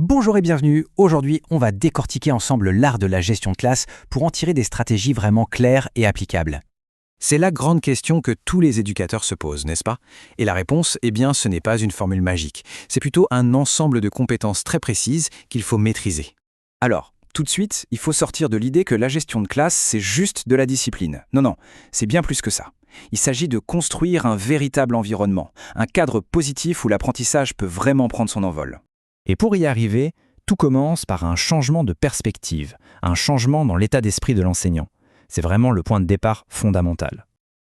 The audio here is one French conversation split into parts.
Bonjour et bienvenue. Aujourd'hui, on va décortiquer ensemble l'art de la gestion de classe pour en tirer des stratégies vraiment claires et applicables. C'est la grande question que tous les éducateurs se posent, n'est-ce pas? Et la réponse, eh bien, ce n'est pas une formule magique. C'est plutôt un ensemble de compétences très précises qu'il faut maîtriser. Alors, tout de suite, il faut sortir de l'idée que la gestion de classe, c'est juste de la discipline. Non, c'est bien plus que ça. Il s'agit de construire un véritable environnement, un cadre positif où l'apprentissage peut vraiment prendre son envol. Et pour y arriver, tout commence par un changement de perspective, un changement dans l'état d'esprit de l'enseignant. C'est vraiment le point de départ fondamental.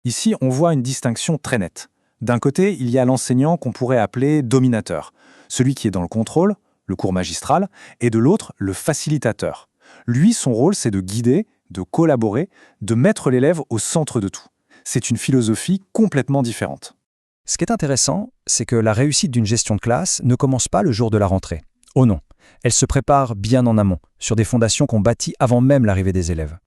Ici, on voit une distinction très nette. D'un côté, il y a l'enseignant qu'on pourrait appeler dominateur, celui qui est dans le contrôle, le cours magistral, et de l'autre, le facilitateur. Lui, son rôle, c'est de guider, de collaborer, de mettre l'élève au centre de tout. C'est une philosophie complètement différente. Ce qui est intéressant, c'est que la réussite d'une gestion de classe ne commence pas le jour de la rentrée. Oh non, elle se prépare bien en amont, sur des fondations qu'on bâtit avant même l'arrivée des élèves.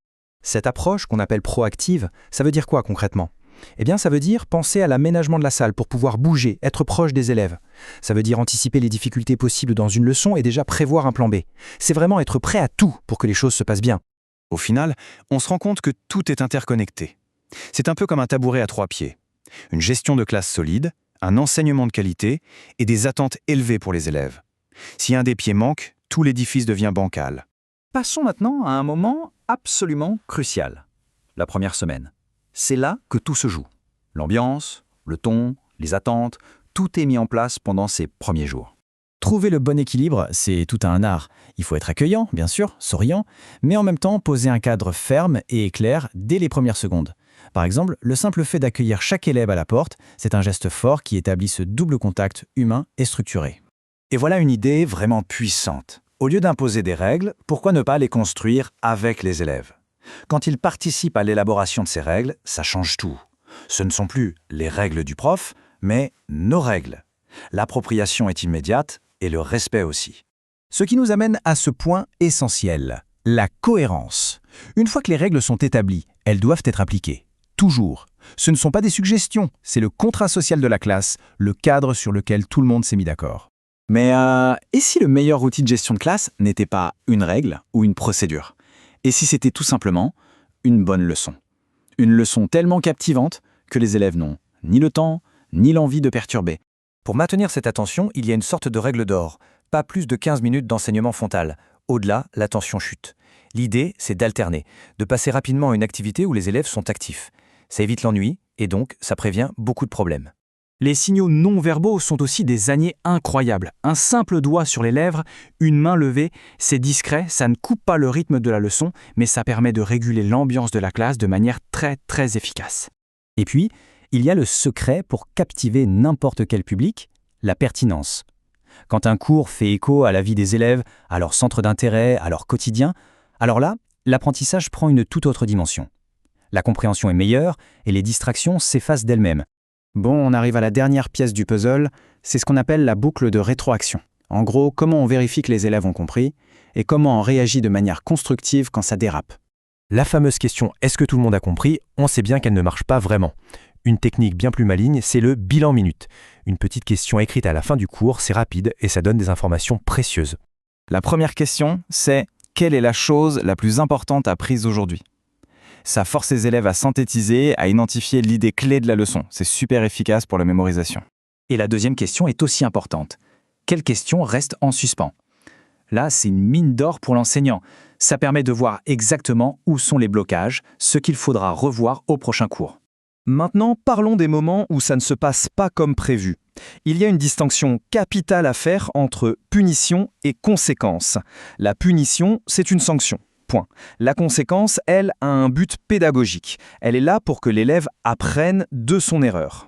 Cette approche, qu'on appelle proactive, ça veut dire quoi concrètement? Eh bien, ça veut dire penser à l'aménagement de la salle pour pouvoir bouger, être proche des élèves. Ça veut dire anticiper les difficultés possibles dans une leçon et déjà prévoir un plan B. C'est vraiment être prêt à tout pour que les choses se passent bien. Au final, on se rend compte que tout est interconnecté. C'est un peu comme un tabouret à 3 pieds. Une gestion de classe solide, un enseignement de qualité et des attentes élevées pour les élèves. Si un des pieds manque, tout l'édifice devient bancal. Passons maintenant à un moment absolument crucial. La première semaine. C'est là que tout se joue. L'ambiance, le ton, les attentes, tout est mis en place pendant ces premiers jours. Trouver le bon équilibre, c'est tout un art. Il faut être accueillant, bien sûr, souriant, mais en même temps poser un cadre ferme et clair dès les premières secondes. Par exemple, le simple fait d'accueillir chaque élève à la porte, c'est un geste fort qui établit ce double contact humain et structuré. Et voilà une idée vraiment puissante. Au lieu d'imposer des règles, pourquoi ne pas les construire avec les élèves? Quand ils participent à l'élaboration de ces règles, ça change tout. Ce ne sont plus les règles du prof, mais nos règles. L'appropriation est immédiate et le respect aussi. Ce qui nous amène à ce point essentiel, la cohérence. Une fois que les règles sont établies, elles doivent être appliquées. Toujours. Ce ne sont pas des suggestions, c'est le contrat social de la classe, le cadre sur lequel tout le monde s'est mis d'accord. Mais et si le meilleur outil de gestion de classe n'était pas une règle ou une procédure? Et si c'était tout simplement une bonne leçon? Une leçon tellement captivante que les élèves n'ont ni le temps, ni l'envie de perturber. Pour maintenir cette attention, il y a une sorte de règle d'or. Pas plus de 15 minutes d'enseignement frontal. Au-delà, l'attention chute. L'idée, c'est d'alterner, de passer rapidement à une activité où les élèves sont actifs. Ça évite l'ennui et donc ça prévient beaucoup de problèmes. Les signaux non-verbaux sont aussi des alliés incroyables. Un simple doigt sur les lèvres, une main levée, c'est discret, ça ne coupe pas le rythme de la leçon, mais ça permet de réguler l'ambiance de la classe de manière très efficace. Et puis, il y a le secret pour captiver n'importe quel public, la pertinence. Quand un cours fait écho à la vie des élèves, à leur centre d'intérêt, à leur quotidien, alors là, l'apprentissage prend une toute autre dimension. La compréhension est meilleure et les distractions s'effacent d'elles-mêmes. Bon, on arrive à la dernière pièce du puzzle, c'est ce qu'on appelle la boucle de rétroaction. En gros, comment on vérifie que les élèves ont compris et comment on réagit de manière constructive quand ça dérape. La fameuse question « Est-ce que tout le monde a compris ?», on sait bien qu'elle ne marche pas vraiment. Une technique bien plus maligne, c'est le bilan minute. Une petite question écrite à la fin du cours, c'est rapide et ça donne des informations précieuses. La première question, c'est « Quelle est la chose la plus importante apprise aujourd'hui ?» Ça force les élèves à synthétiser, à identifier l'idée clé de la leçon. C'est super efficace pour la mémorisation. Et la deuxième question est aussi importante. Quelle question reste en suspens? Là, c'est une mine d'or pour l'enseignant. Ça permet de voir exactement où sont les blocages, ce qu'il faudra revoir au prochain cours. Maintenant, parlons des moments où ça ne se passe pas comme prévu. Il y a une distinction capitale à faire entre punition et conséquence. La punition, c'est une sanction. Point. La conséquence, elle, a un but pédagogique. Elle est là pour que l'élève apprenne de son erreur.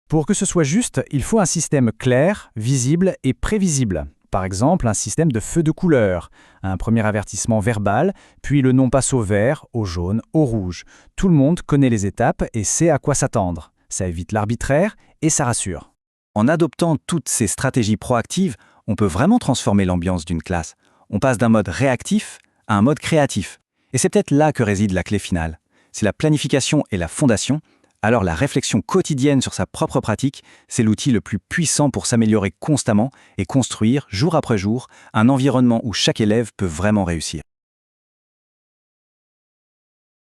Pour que ce soit juste, il faut un système clair, visible et prévisible. Par exemple, un système de feu de couleur, un premier avertissement verbal, puis le non passe au vert, au jaune, au rouge. Tout le monde connaît les étapes et sait à quoi s'attendre. Ça évite l'arbitraire et ça rassure. En adoptant toutes ces stratégies proactives, on peut vraiment transformer l'ambiance d'une classe. On passe d'un mode réactif à un mode créatif. Et c'est peut-être là que réside la clé finale. Si la planification est la fondation, Alors la réflexion quotidienne sur sa propre pratique, c'est l'outil le plus puissant pour s'améliorer constamment et construire, jour après jour, un environnement où chaque élève peut vraiment réussir.